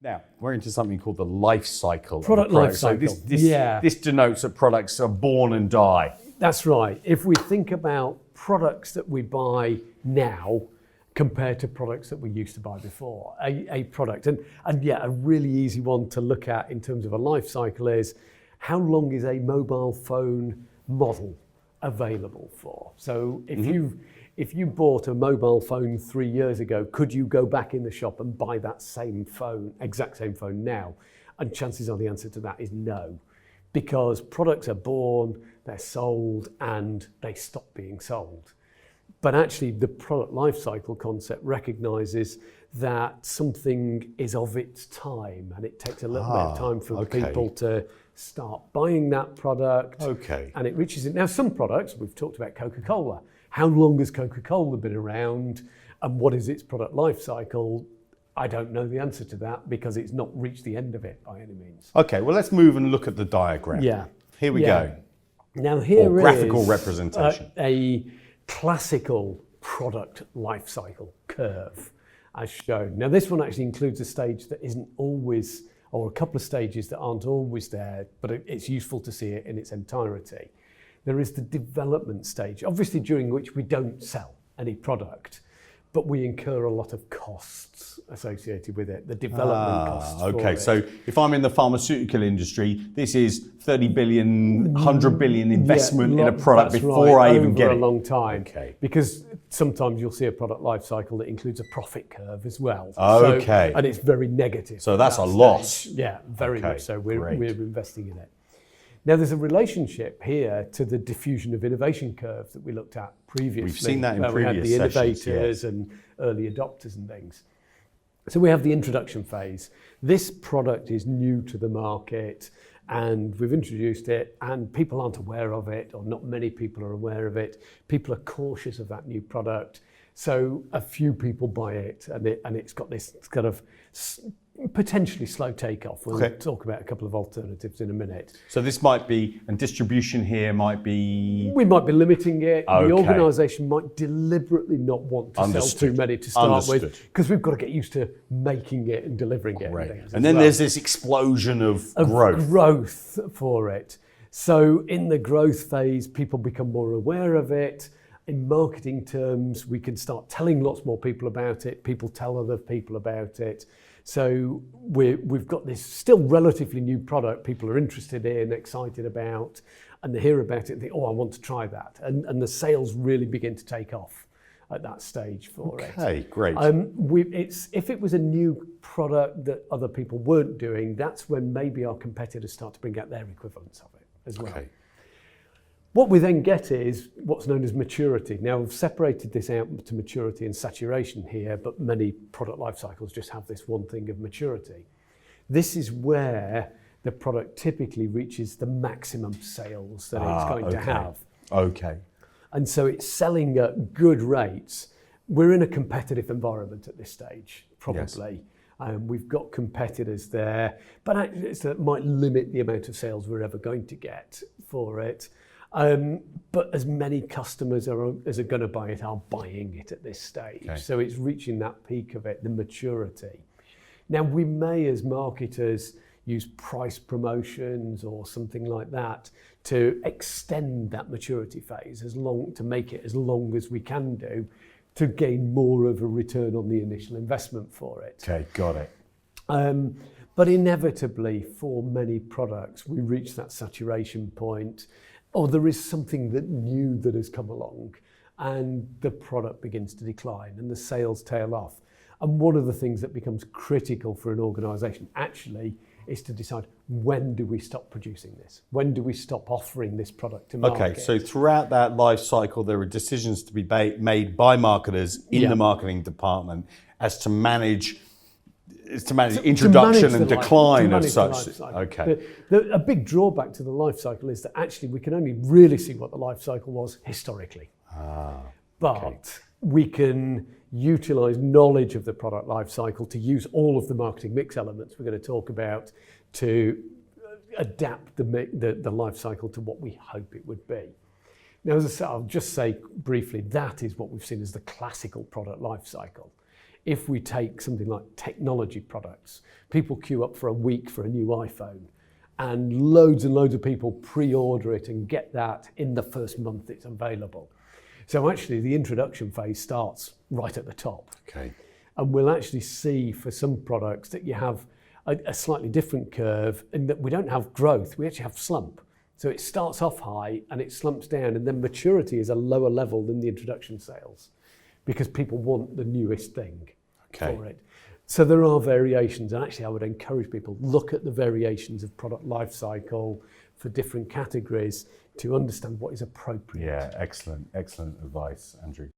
Now, we're into something called the life cycle. Product life cycle. So this denotes that products are born and die. That's right. If we think about products that we buy now compared to products that we used to buy before, a product, and yeah, a really easy one to look at in terms of a life cycle is how long is a mobile phone model available for? So if you bought a mobile phone 3 years ago, could you go back in the shop and buy that same phone, exact same phone now? And chances are the answer to that is no, because products are born, they're sold, and they stop being sold. But actually the product life cycle concept recognizes that something is of its time, and it takes a little bit of time for people to start buying that product. And it reaches it. Now, some products, we've talked about Coca-Cola. How long has Coca-Cola been around, and what is its product life cycle? I don't know the answer to that because it's not reached the end of it by any means. Okay, well, let's move and look at the diagram. Yeah. Here we go. Now here or graphical representation. A classical product life cycle curve as shown. Now this one actually includes a stage that isn't always, or a couple of stages that aren't always there, but it's useful to see it in its entirety. There is the development stage, obviously during which we don't sell any product, but we incur a lot of costs associated with it, the development costs. Okay, so if I'm in the pharmaceutical industry, this is 30 billion, 100 billion investment in a product before I even get it. Over a long time. Okay. Because sometimes you'll see a product life cycle that includes a profit curve as well. Okay. So, and it's very negative. So that's a loss. Yeah, very much so. We're investing in it. Now there's a relationship here to the diffusion of innovation curve that we looked at previously. We've seen that in previous sessions. We had the innovators innovators and early adopters and things. So we have the introduction phase. This product is new to the market and we've introduced it and people aren't aware of it, or not many people are aware of it. People are cautious of that new product. So a few people buy it and it's got this kind of potentially slow takeoff. We'll talk about a couple of alternatives in a minute. So this might be, and distribution here might be... We might be limiting it. The organisation might deliberately not want to sell too many to start with, because we've got to get used to making it and delivering it. And then there's this explosion of growth. Growth for it. So in the growth phase, people become more aware of it. In marketing terms, we can start telling lots more people about it. People tell other people about it. So we've got this still relatively new product people are interested in, excited about, and they hear about it and think, oh, I want to try that. And the sales really begin to take off at that stage for it. Okay, great. If it was a new product that other people weren't doing, that's when maybe our competitors start to bring out their equivalents of it as well. Okay. What we then get is what's known as maturity. Now, we've separated this out to maturity and saturation here, but many product life cycles just have this one thing of maturity. This is where the product typically reaches the maximum sales that it's going to have. Okay. And so it's selling at good rates. We're in a competitive environment at this stage, probably. Yes. We've got competitors there, but that might limit the amount of sales we're ever going to get for it. But as many customers as are going to buy it are buying it at this stage. Okay. So it's reaching that peak of it, the maturity. Now we may, as marketers, use price promotions or something like that to extend that maturity phase to make it as long as we can do to gain more of a return on the initial investment for it. Okay, got it. But inevitably for many products, we reach that saturation point, or there is something new that has come along and the product begins to decline and the sales tail off. And one of the things that becomes critical for an organisation actually is to decide, when do we stop producing this? When do we stop offering this product to market? Okay, so throughout that life cycle, there are decisions to be made by marketers in the marketing department as to manage introduction and decline of such. Okay. A big drawback to the life cycle is that actually we can only really see what the life cycle was historically. But we can utilise knowledge of the product life cycle to use all of the marketing mix elements we're going to talk about to adapt the life cycle to what we hope it would be. Now, as I said, I'll just say briefly, that is what we've seen as the classical product life cycle. if we take something like technology products, people queue up for a week for a new iPhone, and loads of people pre-order it and get that in the first month it's available. So actually the introduction phase starts right at the top. Okay. And we'll actually see for some products that you have a slightly different curve, and that we don't have growth, we actually have slump. So it starts off high and it slumps down, and then maturity is a lower level than the introduction sales because people want the newest thing for it. So there are variations, and actually I would encourage people, look at the variations of product life cycle for different categories to understand what is appropriate. Yeah, excellent advice, Andrew.